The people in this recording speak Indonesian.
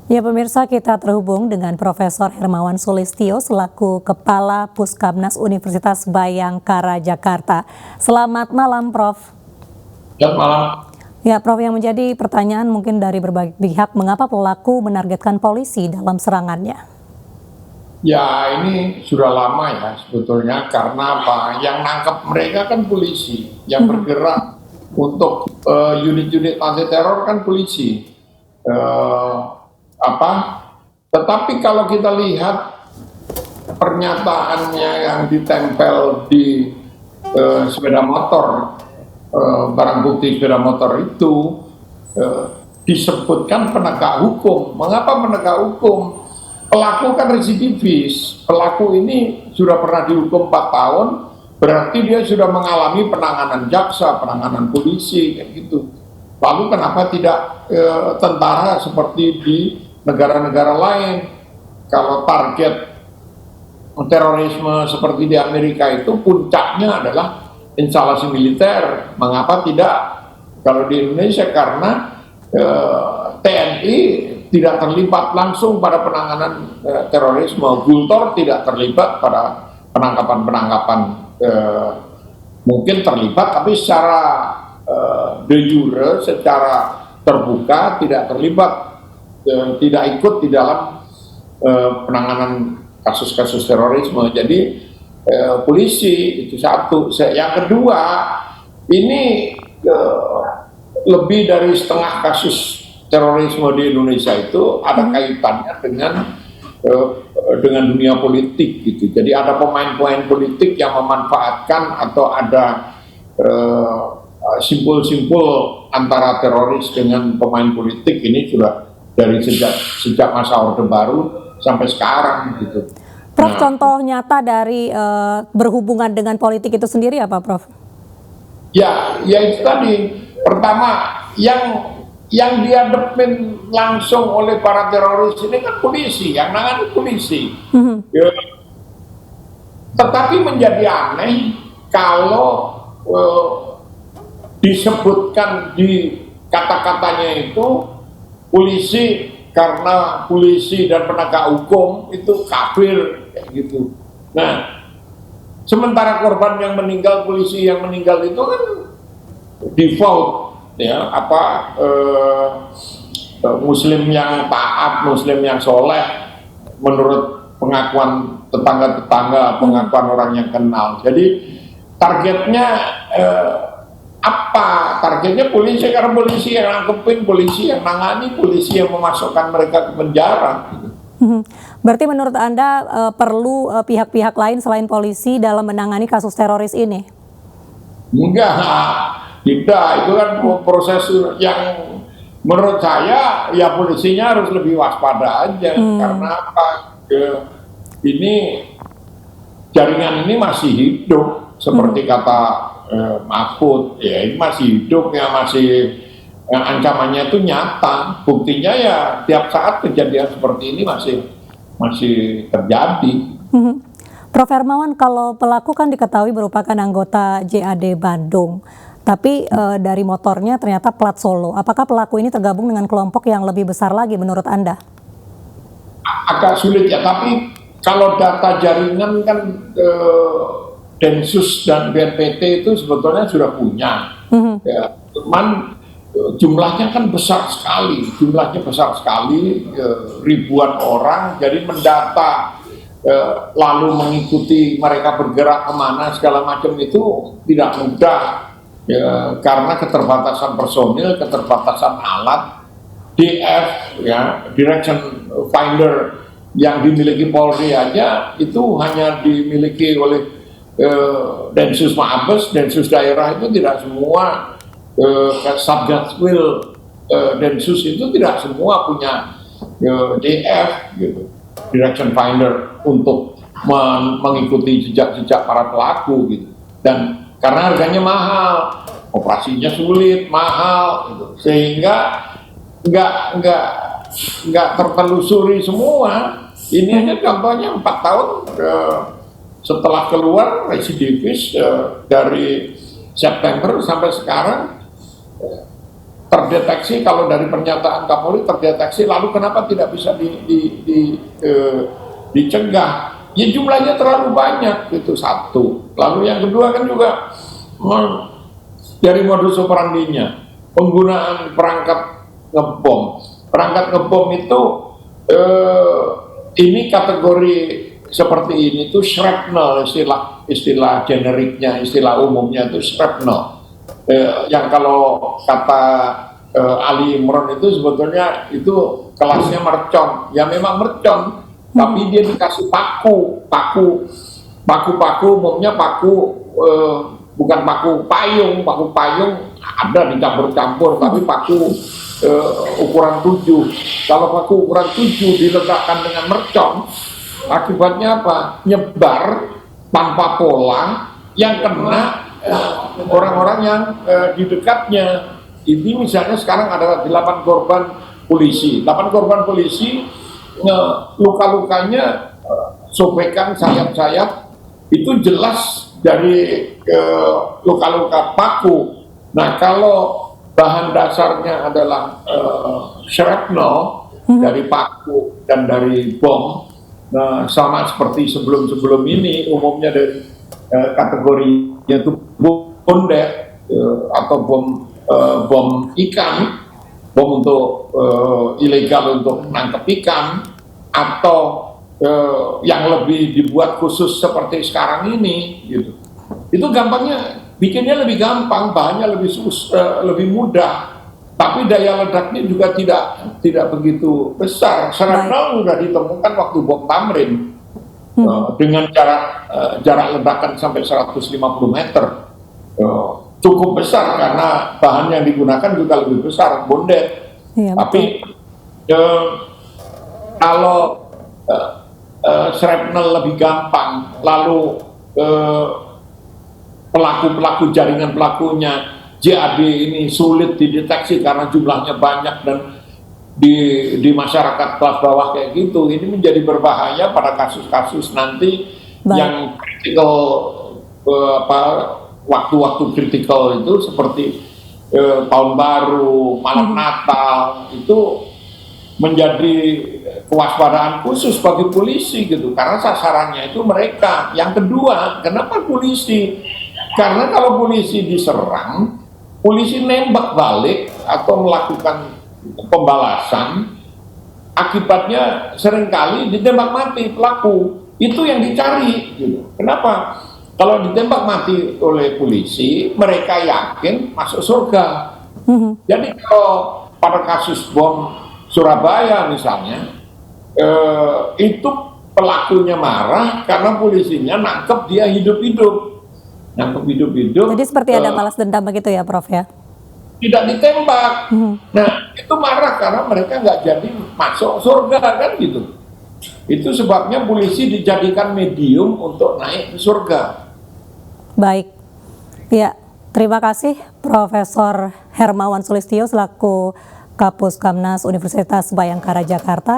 Ya pemirsa, kita terhubung dengan Profesor Hermawan Sulistyo selaku Kepala Puskamnas Universitas Bayangkara Jakarta. Selamat malam, Prof. Selamat malam. Ya, Prof, yang menjadi pertanyaan mungkin dari berbagai pihak, mengapa pelaku menargetkan polisi dalam serangannya? Ya, ini sudah lama ya sebetulnya, karena apa? Yang nangkep mereka kan polisi, yang bergerak untuk unit-unit anti teror kan polisi. Eh, apa? Tetapi kalau kita lihat pernyataannya yang ditempel di sepeda motor, barang bukti sepeda motor itu eh, disebutkan penegak hukum. Mengapa penegak hukum? Pelaku kan residivis. Pelaku ini sudah pernah dihukum 4 tahun, berarti dia sudah mengalami penanganan jaksa, penanganan polisi, kayak gitu. Lalu kenapa tidak tentara seperti di negara-negara lain? Kalau target terorisme seperti di Amerika itu puncaknya adalah instalasi militer, mengapa tidak kalau di Indonesia? Karena TNI tidak terlibat langsung pada penanganan terorisme. Gultor tidak terlibat pada penangkapan-penangkapan, mungkin terlibat tapi secara de jure, secara terbuka tidak terlibat, tidak ikut di dalam penanganan kasus-kasus terorisme. Jadi polisi itu satu. Yang kedua, ini lebih dari setengah kasus terorisme di Indonesia itu ada kaitannya dengan dunia politik gitu. Jadi ada pemain-pemain politik yang memanfaatkan, atau ada simpul-simpul antara teroris dengan pemain politik. Ini sudah dari sejak masa Orde Baru sampai sekarang gitu. Prof, contoh nyata dari berhubungan dengan politik itu sendiri apa, Prof? Ya itu tadi. Pertama, yang dihadapin langsung oleh para teroris ini kan polisi, yang nangani polisi. Ya. Tetapi menjadi aneh kalau disebutkan di kata-katanya itu polisi, karena polisi dan penegak hukum itu kafir, kayak gitu. Nah, sementara korban yang meninggal, polisi yang meninggal itu kan default ya, muslim yang taat, muslim yang soleh menurut pengakuan tetangga-tetangga, pengakuan orang yang kenal. Jadi targetnya apa? Targetnya polisi, karena polisi yang nangkepin, polisi yang nangani, polisi yang memasukkan mereka ke penjara. Berarti menurut Anda perlu pihak-pihak lain selain polisi dalam menangani kasus teroris ini? Enggak, tidak. Itu kan proses yang menurut saya ya polisinya harus lebih waspada aja. Karena apa? Ini jaringan ini masih hidup, seperti kata Mahfud, ya ini masih hidup, ya masih ancamannya itu nyata. Buktinya ya tiap saat kejadian seperti ini masih terjadi. Prof Hermawan, kalau pelaku kan diketahui merupakan anggota JAD Bandung, tapi dari motornya ternyata plat Solo. Apakah pelaku ini tergabung dengan kelompok yang lebih besar lagi menurut Anda? Agak sulit ya, tapi kalau data jaringan kan Densus dan BNPT itu sebetulnya sudah punya. Ya, cuman jumlahnya kan besar sekali, ribuan orang, jadi mendata lalu mengikuti mereka bergerak kemana segala macam itu tidak mudah ya, karena keterbatasan personil, keterbatasan alat. DF ya, Direction Finder yang dimiliki Polri aja itu hanya dimiliki oleh Densus Mabes, Densus daerah itu tidak semua, Satgaswil Densus itu tidak semua punya DF gitu, Direction Finder, untuk mengikuti jejak-jejak para pelaku gitu. Dan karena harganya mahal, operasinya sulit, mahal gitu, sehingga nggak tertelusuri semua. Ini aja contohnya 4 tahun setelah keluar residivis, dari September sampai sekarang terdeteksi, kalau dari pernyataan Kapolri terdeteksi, lalu kenapa tidak bisa dicegah? Ya jumlahnya terlalu banyak, itu satu. Lalu yang kedua kan juga dari modus operandinya, penggunaan perangkat ngebom. Perangkat ngebom itu ini kategori seperti ini tuh shrapnel, istilah generiknya, istilah umumnya itu shrapnel. Yang kalau kata Ali Imron itu sebetulnya itu kelasnya mercon. Ya memang mercon, tapi dia dikasih paku umumnya bukan paku payung ada dicampur-campur, tapi paku ukuran 7. Kalau paku ukuran 7 diledakkan dengan mercon, akibatnya apa? Nyebar tanpa pola yang kena orang-orang yang di dekatnya. Ini misalnya sekarang ada 8 korban polisi. 8 korban polisi luka-lukanya sobekan sayap-sayap itu jelas dari luka-luka paku. Nah, kalau bahan dasarnya adalah shrapnel dari paku dan dari bom, nah, sama seperti sebelum-sebelum ini, umumnya dari kategorinya itu bondet atau bom ikan, bom untuk ilegal untuk menangkap ikan, atau yang lebih dibuat khusus seperti sekarang ini, gitu. Itu gampangnya, bikinnya lebih gampang, bahannya lebih mudah, tapi daya ledaknya juga tidak begitu besar. Shrapnel sudah ditemukan waktu bom Tamrin dengan jarak ledakan sampai 150 meter. Cukup besar karena bahan yang digunakan juga lebih besar, bondet. Iya, tapi kalau shrapnel lebih gampang, lalu pelaku jaringan pelakunya JAD ini sulit dideteksi karena jumlahnya banyak dan di masyarakat kelas bawah kayak gitu, ini menjadi berbahaya pada kasus-kasus nanti yang kritikal, waktu-waktu kritikal itu seperti tahun baru, malam Natal, itu menjadi kewaspadaan khusus bagi polisi gitu, karena sasarannya itu mereka. Yang kedua, kenapa polisi? Karena kalau polisi diserang, polisi nembak balik atau melakukan pembalasan, akibatnya seringkali ditembak mati pelaku. Itu yang dicari gitu. Kenapa? Kalau ditembak mati oleh polisi, mereka yakin masuk surga. Jadi kalau pada kasus bom Surabaya misalnya, itu pelakunya marah karena polisinya nangkep dia hidup-hidup. Jadi seperti ada balas dendam begitu ya, Prof ya? Tidak ditembak. Nah, itu marah karena mereka nggak jadi masuk surga kan gitu. Itu sebabnya polisi dijadikan medium untuk naik ke surga. Baik, ya terima kasih Profesor Hermawan Sulistyo selaku Kapus Kamnas Universitas Bayangkara Jakarta.